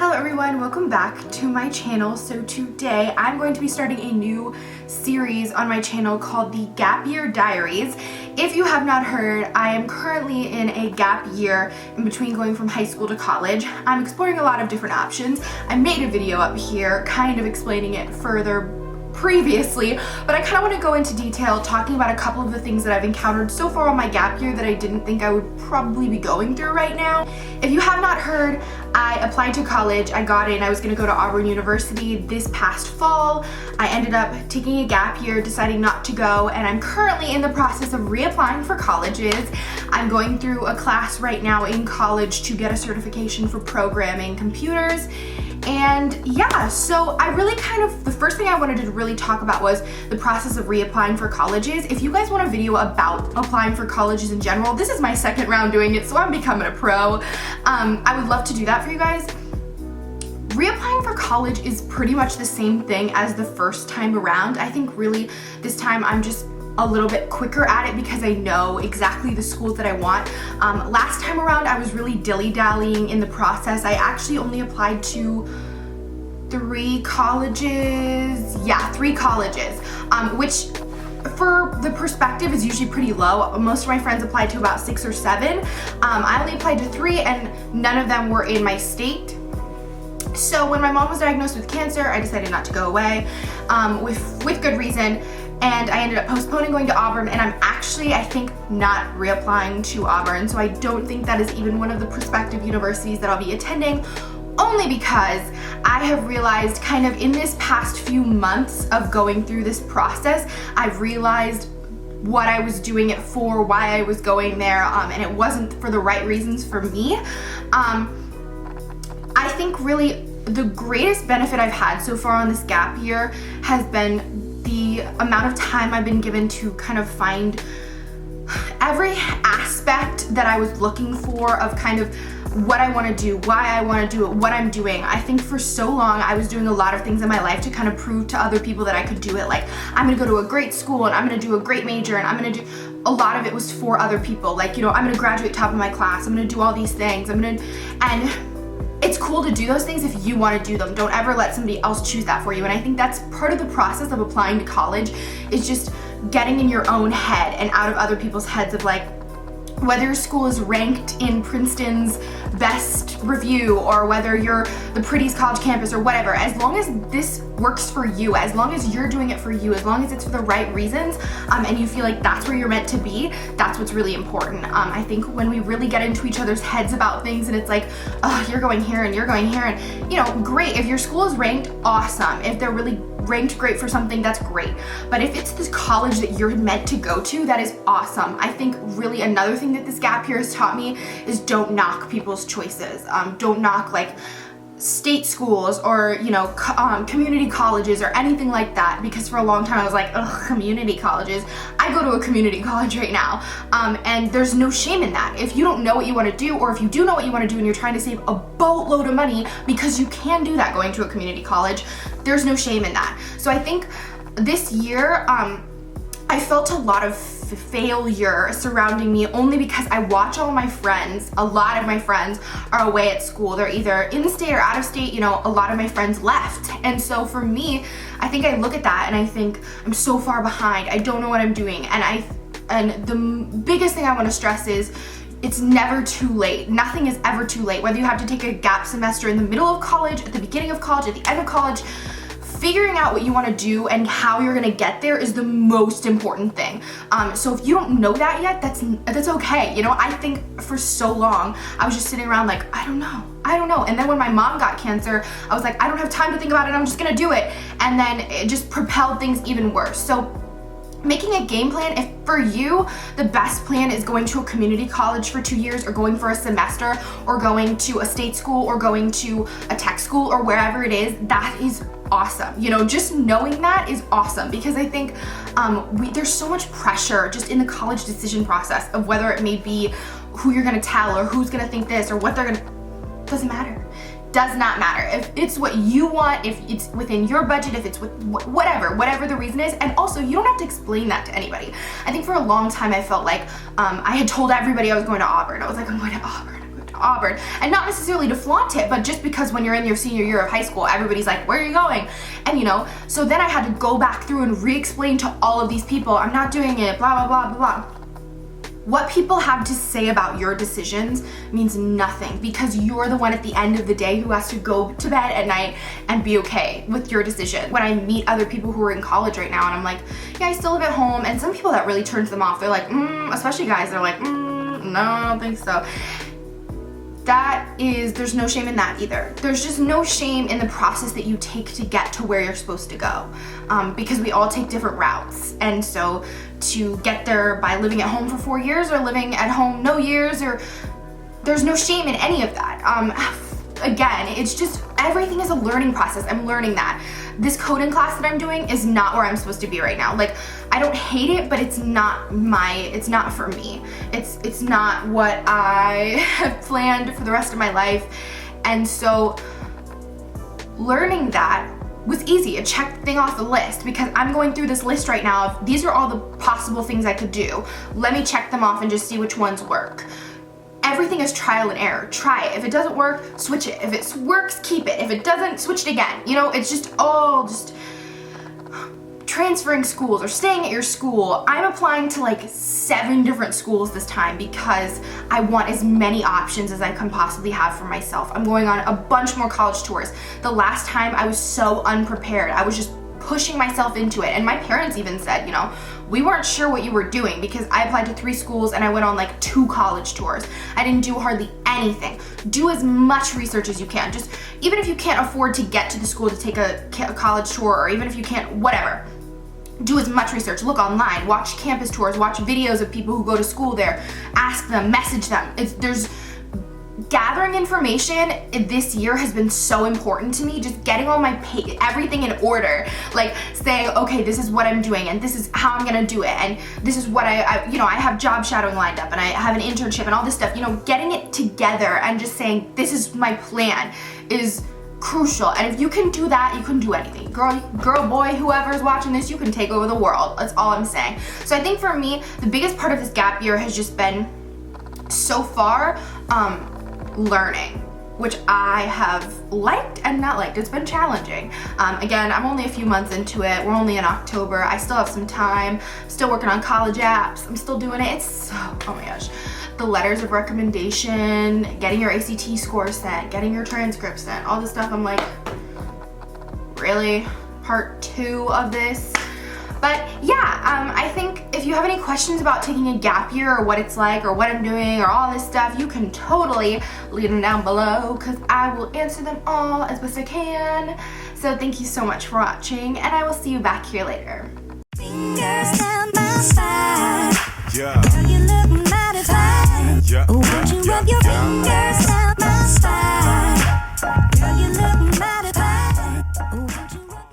Hello everyone, welcome back to my channel. So today I'm going to be starting a new series on my channel called the Gap Year Diaries. If you have not heard, I am currently in a gap year in between going from high school to college. I'm exploring a lot of different options. I made a video up here kind of explaining it further previously, but I kind of want to go into detail talking about a couple of the things that I've encountered so far on my gap year that I didn't think I would probably be going through right now. If you have not heard, I applied to college, I got in, I was going to go to Auburn University this past fall. I ended up taking a gap year, deciding not to go, and I'm currently in the process of reapplying for colleges. I'm going through a class right now in college to get a certification for programming computers. And yeah, so I really the first thing I wanted to really talk about was the process of reapplying for colleges. If you guys want a video about applying for colleges in general, this is my second round doing it, so I'm becoming a pro. I would love to do that for you guys. Reapplying for college is pretty much the same thing as the first time around. I think really this time I'm just a little bit quicker at it because I know exactly the schools that I want. Last time around I was really dilly-dallying in the process. I actually only applied to three colleges, which for the perspective is usually pretty low. Most of my friends applied to about 6 or 7. I only applied to 3 and none of them were in my state. So when my mom was diagnosed with cancer, I decided not to go away with good reason. And I ended up postponing going to Auburn, and I'm actually, I think, not reapplying to Auburn, so I don't think that is even one of the prospective universities that I'll be attending, only because I have realized kind of in this past few months of going through this process, I've realized what I was doing it for, why I was going there, and it wasn't for the right reasons for me. I think really the greatest benefit I've had so far on this gap year has been the amount of time I've been given to kind of find every aspect that I was looking for of kind of what I want to do, why I want to do it, what I'm doing. I think for so long I was doing a lot of things in my life to kind of prove to other people that I could do it. Like, I'm going to go to a great school and I'm going to do a great major and I'm going to do, a lot of it was for other people. Like, you know, I'm going to graduate top of my class, I'm going to do all these things, and it's cool to do those things if you want to do them. Don't ever let somebody else choose that for you. And I think that's part of the process of applying to college, is just getting in your own head and out of other people's heads of like, whether your school is ranked in Princeton's best review or whether you're the prettiest college campus or whatever, as long as this works for you, as long as you're doing it for you, as long as it's for the right reasons, and you feel like that's where you're meant to be, that's what's really important. I think when we really get into each other's heads about things and it's like, oh, you're going here and you're going here, and you know, great, if your school is ranked, awesome. If they're really ranked great for something, that's great. But if it's this college that you're meant to go to, that is awesome. I think really another thing that this gap year has taught me is don't knock people's choices. Don't knock like state schools or, you know, community colleges or anything like that, because for a long time I was like, ugh, community colleges. I go to a community college right now, and there's no shame in that. If you don't know what you want to do, or if you do know what you want to do and you're trying to save a boatload of money, because you can do that going to a community college, there's no shame in that. So I think this year, I felt a lot of failure surrounding me only because I watch all my friends, a lot of my friends are away at school. They're either in state or out of state, you know, a lot of my friends left. And so for me, I think I look at that and I think I'm so far behind. I don't know what I'm doing. And the biggest thing I want to stress is it's never too late. Nothing is ever too late. Whether you have to take a gap semester in the middle of college, at the beginning of college, at the end of college, figuring out what you want to do and how you're going to get there is the most important thing. So if you don't know that yet, that's okay. You know, I think for so long I was just sitting around like, I don't know. And then when my mom got cancer, I was like, I don't have time to think about it, I'm just gonna do it. And then it just propelled things even worse. So making a game plan, if for you the best plan is going to a community college for 2 years or going for a semester or going to a state school or going to a tech school or wherever it is, that is awesome. You know, just knowing that is awesome, because I think there's so much pressure just in the college decision process of whether it may be who you're gonna tell or who's gonna think this or what they're gonna, doesn't matter. Does not matter. If it's what you want, if it's within your budget, if it's with whatever the reason is. And also, you don't have to explain that to anybody. I think for a long time I felt like I had told everybody I was going to Auburn. I was like, I'm going to Auburn. Auburn, and not necessarily to flaunt it, but just because when you're in your senior year of high school, everybody's like, where are you going? And you know, so then I had to go back through and re-explain to all of these people, I'm not doing it, blah, blah, blah, blah, blah. What people have to say about your decisions means nothing, because you're the one at the end of the day who has to go to bed at night and be okay with your decision. When I meet other people who are in college right now and I'm like, yeah, I still live at home, and some people that really turns them off, they're like, especially guys, they're like, no, I don't think so. There's no shame in that either. There's just no shame in the process that you take to get to where you're supposed to go, because we all take different routes. And so to get there by living at home for 4 years or living at home no years, or there's no shame in any of that. Again, it's just, everything is a learning process. I'm learning that. This coding class that I'm doing is not where I'm supposed to be right now. Like, I don't hate it, but it's not for me. It's not what I have planned for the rest of my life. And so learning that was easy. A check thing off the list, because I'm going through this list right now of these are all the possible things I could do. Let me check them off and just see which ones work. Everything is trial and error. Try it. If it doesn't work, switch it. If it works, keep it. If it doesn't, switch it again. You know, it's just all just transferring schools or staying at your school. I'm applying to like 7 different schools this time because I want as many options as I can possibly have for myself. I'm going on a bunch more college tours. The last time I was so unprepared. I was just pushing myself into it. And my parents even said, you know, we weren't sure what you were doing, because I applied to 3 schools and I went on like 2 college tours. I didn't do hardly anything. Do as much research as you can. Just, even if you can't afford to get to the school to take a college tour, or even if you can't, whatever, do as much research. Look online, watch campus tours, watch videos of people who go to school there, ask them, message them. Gathering information this year has been so important to me, just getting all my everything in order, like saying, okay, this is what I'm doing and this is how I'm gonna do it, and this is what I you know, I have job shadowing lined up and I have an internship and all this stuff, you know, getting it together and just saying, this is my plan is crucial. And if you can do that, you can do anything. Girl, boy, whoever's watching this, you can take over the world. That's all I'm saying. So I think for me, the biggest part of this gap year has just been, so far, learning, which I have liked and not liked. It's been challenging. Again, I'm only a few months into it. We're only in October. I still have some time. Still working on college apps. I'm still doing it. It's so, oh my gosh. The letters of recommendation, getting your ACT score sent, getting your transcript sent, all this stuff. I'm like, really? Part 2 of this? But yeah, I think if you have any questions about taking a gap year, or what it's like, or what I'm doing, or all this stuff, you can totally leave them down below, because I will answer them all as best I can. So thank you so much for watching, and I will see you back here later. Fingers down my spine. Yeah. Girl, you look mighty fine. Yeah. Won't you rub your fingers down